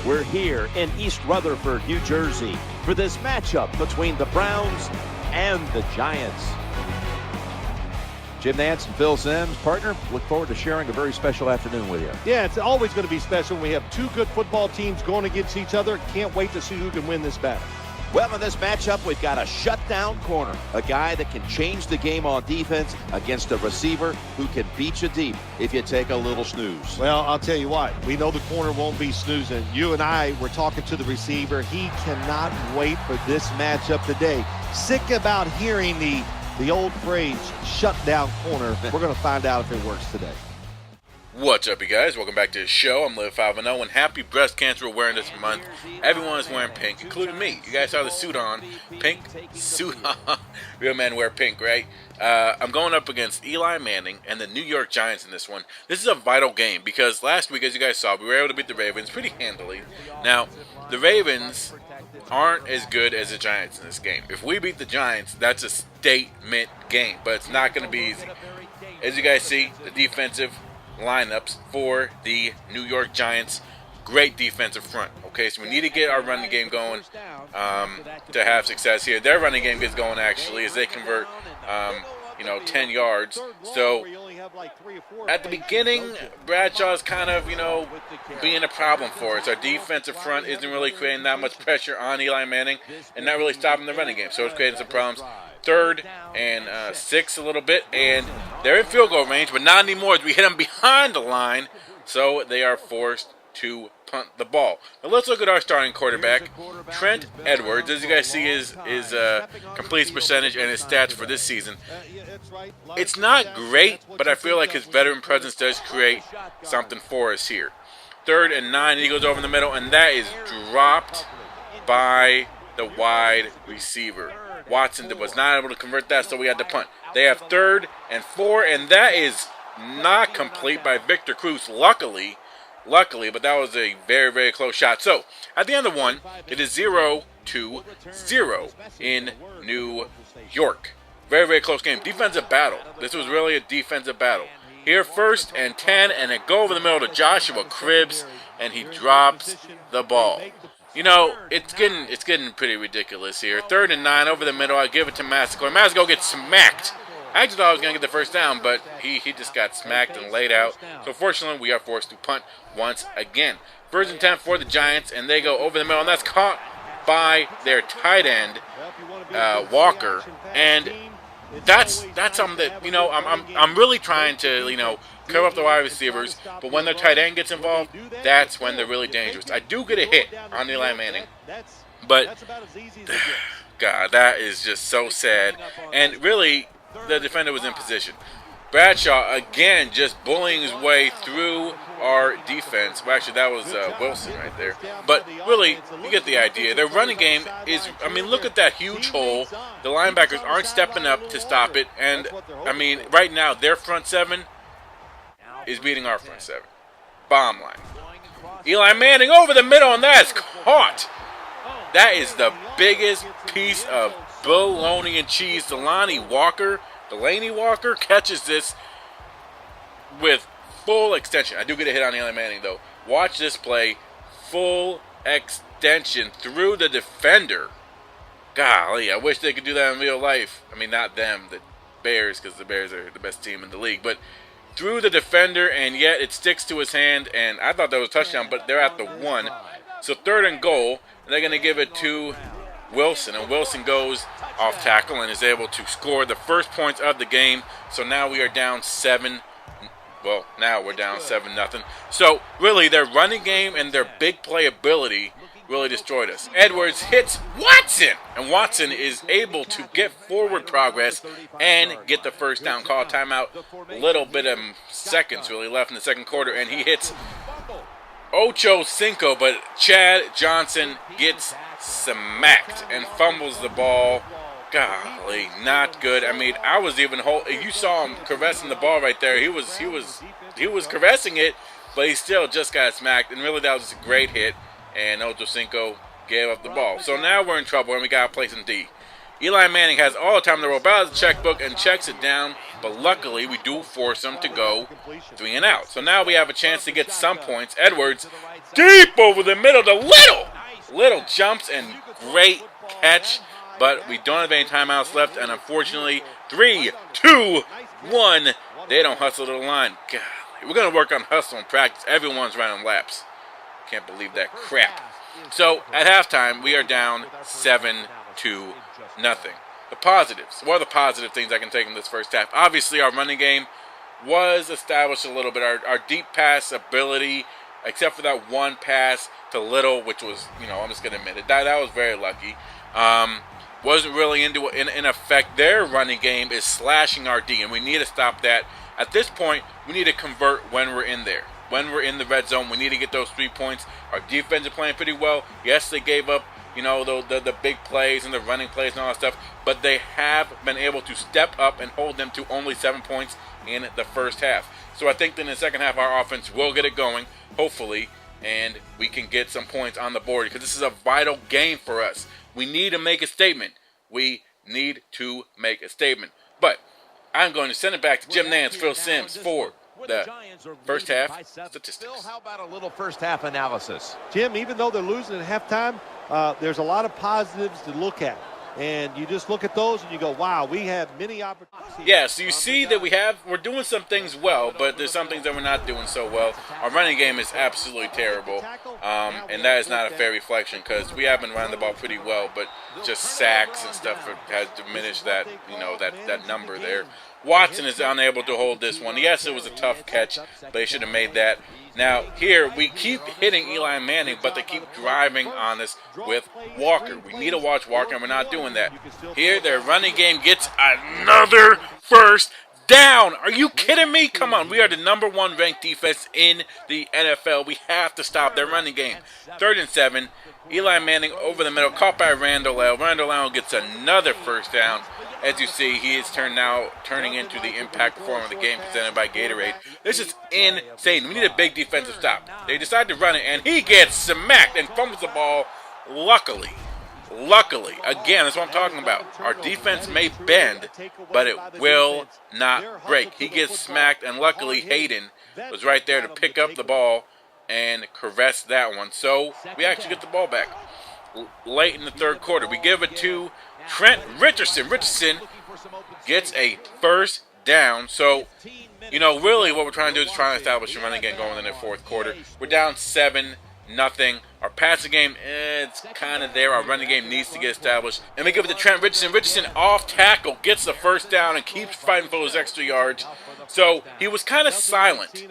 We're here in East Rutherford, New Jersey, for this matchup between the Browns and the Giants. Jim Nantz and Phil Simms, partner, look forward to sharing a very special afternoon with you. Yeah, it's always going to be special when we have two good football teams going against each other. Can't wait to see who can win this battle. Well, in this matchup, we've got a shutdown corner, a guy that can change the game on defense against a receiver who can beat you deep if you take a little snooze. Well, I'll tell you what, we know the corner won't be snoozing. You and I were talking to the receiver. He cannot wait for this matchup today. Sick about hearing the old phrase, shutdown corner. We're going to find out if it works today. What's up, you guys? Welcome back to the show. I'm Liv5 and Happy Breast Cancer Awareness Month. Everyone is wearing pink, including me. You guys saw the suit on. Pink suit on. Real men wear pink, right? I'm going up against Eli Manning and the New York Giants in this one. This is a vital game because last week, as you guys saw, we were able to beat the Ravens pretty handily. Now, the Ravens aren't as good as the Giants in this game. If we beat the Giants, that's a statement game, but it's not going to be easy. As you guys see, the defensive lineups for the New York Giants, great defensive front. Okay, so we need to get our running game going to have success here. Their running game gets going actually as they convert 10 yards. So at the beginning, Bradshaw's kind of, being a problem for us. Our defensive front isn't really creating that much pressure on Eli Manning and not really stopping the running game. So it's creating some problems. 3rd and 6 a little bit, and they're in field goal range, but not anymore as we hit them behind the line, so they are forced to punt the ball. Now let's look at our starting quarterback, Trent Edwards. As you guys see his completion percentage and his stats for this season. It's not great, but I feel like his veteran presence does create something for us here. 3rd and 9, he goes over the middle, and that is dropped by the wide receiver. Watson was not able to convert that, so we had to punt. They have 3rd and 4, and that is not complete by Victor Cruz, luckily, but that was a very, very close shot. So, at the end of one, it is 0-0 in New York. Very, very close game. Defensive battle. This was really a defensive battle. Here, 1st and 10, and it go over the middle to Joshua Cribbs, and he drops the ball. It's getting pretty ridiculous here. 3rd and 9 over the middle. I give it to Massico. Massico gets smacked. I actually thought I was going to get the first down, but he just got smacked and laid out. So fortunately, we are forced to punt once again. 1st and 10 for the Giants, and they go over the middle, and that's caught by their tight end, Walker. And that's something that I'm really trying to cover up the wide receivers, but when their tight end gets involved, that's when they're really dangerous. I do get a hit on Eli Manning, but God, that is just so sad. And really, the defender was in position. Bradshaw again just bullying his way through our defense. Well, actually, that was Wilson right there. But really, you get the idea. Their running game is, look at that huge hole. The linebackers aren't stepping up to stop it. And, right now, their front 7 is beating our front 7. Bottom line. Eli Manning over the middle, and that's caught. That is the biggest piece of bologna and cheese. Delaney Walker catches this with full extension. I do get a hit on Eli Manning, though. Watch this play. Full extension through the defender. Golly, I wish they could do that in real life. Not them, the Bears, because the Bears are the best team in the league. But through the defender, and yet it sticks to his hand, and I thought that was a touchdown, but they're at the 1. So 3rd and goal, and they're going to give it to Wilson, and Wilson goes off tackle and is able to score the first points of the game. So now we are down 7. Well, now we're down 7-0. So really, their running game and their big playability really destroyed us. Edwards hits Watson, and Watson is able to get forward progress and get the first down. Call timeout. A little bit of seconds really left in the second quarter, and he hits Ocho Cinco, but Chad Johnson gets smacked and fumbles the ball. Golly, not good. I was even you saw him caressing the ball right there. He was caressing it, but he still just got smacked. And really, that was a great hit. And Ocho Cinco gave up the ball. So now we're in trouble, and we got to play some D. Eli Manning has all the time in the world, out of the checkbook and checks it down, but luckily we do force him to go 3 and out. So now we have a chance to get some points. Edwards, deep over the middle to Little. Little jumps and great catch, but we don't have any timeouts left, and unfortunately, 3, 2, 1, they don't hustle to the line. God, we're going to work on hustle in practice. Everyone's running laps. Can't believe that crap. So at halftime, we are down 7-0. The positives. What are the positive things I can take in this first half? Obviously, our running game was established a little bit. Our deep pass ability, except for that one pass to Little, which was, I'm just going to admit it. That was very lucky. Wasn't really in effect. Their running game is slashing our D, and we need to stop that. At this point, we need to convert when we're in there. When we're in the red zone, we need to get those 3 points. Our defense is playing pretty well. Yes, they gave up, the big plays and the running plays and all that stuff, but they have been able to step up and hold them to only 7 points in the first half. So I think that in the second half, our offense will get it going, hopefully, and we can get some points on the board because this is a vital game for us. We need to make a statement. We need to make a statement. But I'm going to send it back to Jim Nance, Phil Simms for the first half statistics. How about a little first half analysis? Jim, even though they're losing at halftime, there's a lot of positives to look at. And you just look at those and you go, wow, we have many opportunities. Yeah, so you see that we're doing some things well, but there's some things that we're not doing so well. Our running game is absolutely terrible, and that is not a fair reflection because we have been running the ball pretty well, but just sacks and stuff has diminished that, that number there. Watson is unable to hold this one. Yes, it was a tough catch, but they should have made that. Now, here, we keep hitting Eli Manning, but they keep driving on us with Walker. We need to watch Walker, and we're not doing that. Here, their running game gets another first down. Are you kidding me? Come on. We are the #1 ranked defense in the NFL. We have to stop their running game. 3rd and 7. Eli Manning over the middle, caught by Randall L. Randall L. gets another first down. As you see, he is turning into the impact performer of the game presented by Gatorade. This is insane. We need a big defensive stop. They decide to run it, and he gets smacked and fumbles the ball. Luckily, again, that's what I'm talking about. Our defense may bend, but it will not break. He gets smacked, and luckily Hayden was right there to pick up the ball and caress that one. So we actually get the ball back. Late in the third quarter, we give it to Trent Richardson. Richardson gets a first down. So, really what we're trying to do is try and establish a running game going in the fourth quarter. We're down 7-0. Our passing game, it's kind of there. Our running game needs to get established. And we give it to Trent Richardson. Richardson off tackle, gets the first down, and keeps fighting for those extra yards. So he was kind of silent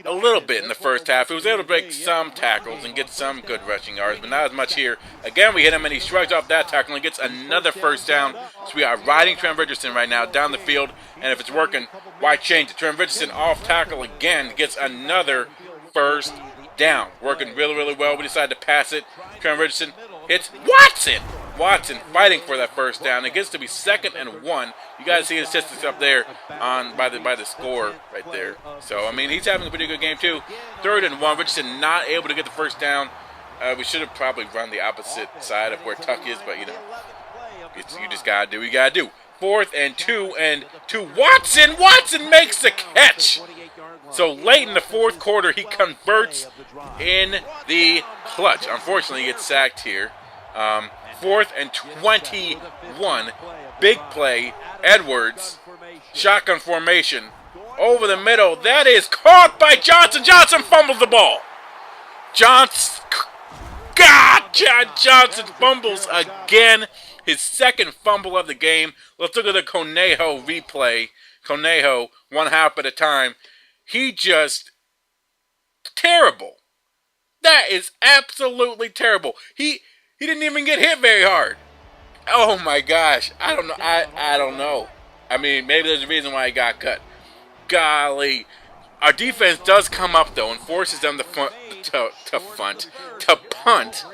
a little bit in the first half. He was able to break some tackles and get some good rushing yards, but not as much here. Again, we hit him, and he shrugs off that tackle and gets another first down. So we are riding Trent Richardson right now down the field, and if it's working, why change it? Trent Richardson off tackle again, gets another first down. Working really, really well. We decide to pass it. Trent Richardson hits Watson. Watson fighting for that first down. It gets to be 2nd and 1. You guys see the statistics up there by the score right there. So, he's having a pretty good game too. 3rd and 1. Richardson not able to get the first down. We should have probably run the opposite side of where Tuck is, but you just gotta do what you gotta do. 4th and 2 and to Watson. Watson makes the catch. So late in the fourth quarter, he converts in the clutch. Unfortunately, he gets sacked here. 4th and 21. Big play. Edwards. Shotgun formation. Over the middle. That is caught by Johnson. Johnson fumbles the ball. Johnson fumbles again. His 2nd fumble of the game. Let's look at the Conejo replay. Conejo, 1 half at a time. He just terrible. That is absolutely terrible. He didn't even get hit very hard. Oh my gosh. I don't know. I don't know. Maybe there's a reason why he got cut. Golly. Our defense does come up though and forces them to punt.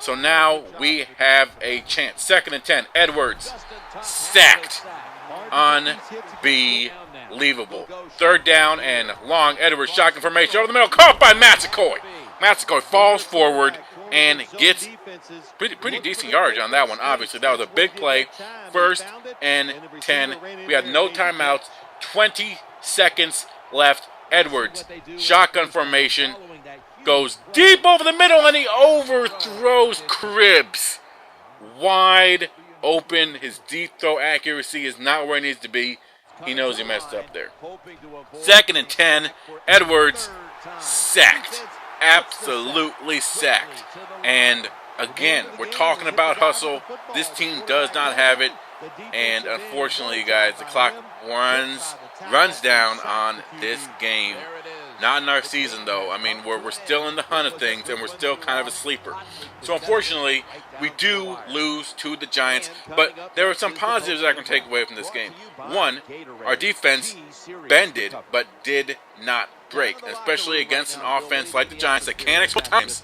So now we have a chance. 2nd and 10. Edwards sacked. Unbelievable. 3rd down and long. Edwards shotgun formation over the middle. Caught by Massacoy. Massaquoi falls forward and gets pretty decent yardage on that one, obviously. That was a big play. 1st and 10. We had no timeouts. 20 seconds left. Edwards, shotgun formation, goes deep over the middle, and he overthrows Cribbs. Wide open. His deep throw accuracy is not where it needs to be. He knows he messed up there. 2nd and 10. Edwards sacked. Absolutely sacked. And again, we're talking about hustle. This team does not have it. And unfortunately, guys, the clock runs down on this game. Not in our season, though. I mean, we're still in the hunt of things, and we're still kind of a sleeper. So, unfortunately, we do lose to the Giants, but there are some positives that I can take away from this game. One, our defense bended, but did not break, especially against an offense like the Giants that can exploit times.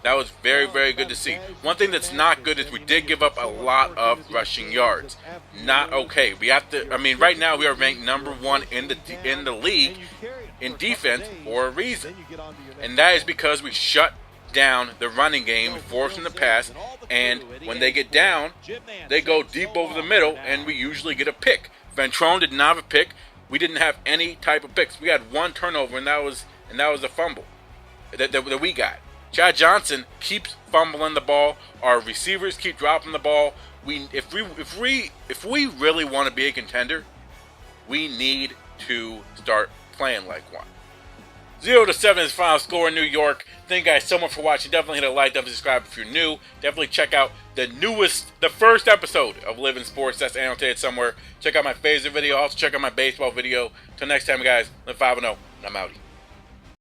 That was very, very good to see. One thing that's not good is we did give up a lot of rushing yards. Not okay. We have to. I mean, right now we are ranked number 1 in the league in defense for a reason, and that is because we shut down the running game, forcing the pass, and when they get down, they go deep over the middle, and we usually get a pick. Ventrone did not have a pick. We didn't have any type of picks. We had 1 turnover, and that was a fumble that we got. Chad Johnson keeps fumbling the ball. Our receivers keep dropping the ball. If we really want to be a contender, we need to start playing like one. 0-7 is final score in New York. Thank you guys so much for watching. Definitely hit a like, definitely subscribe if you're new. Definitely check out the first episode of Livin Sports. That's annotated somewhere. Check out my phaser video. Also check out my baseball video. Till next time, guys. Live 5-0, and I'm outie.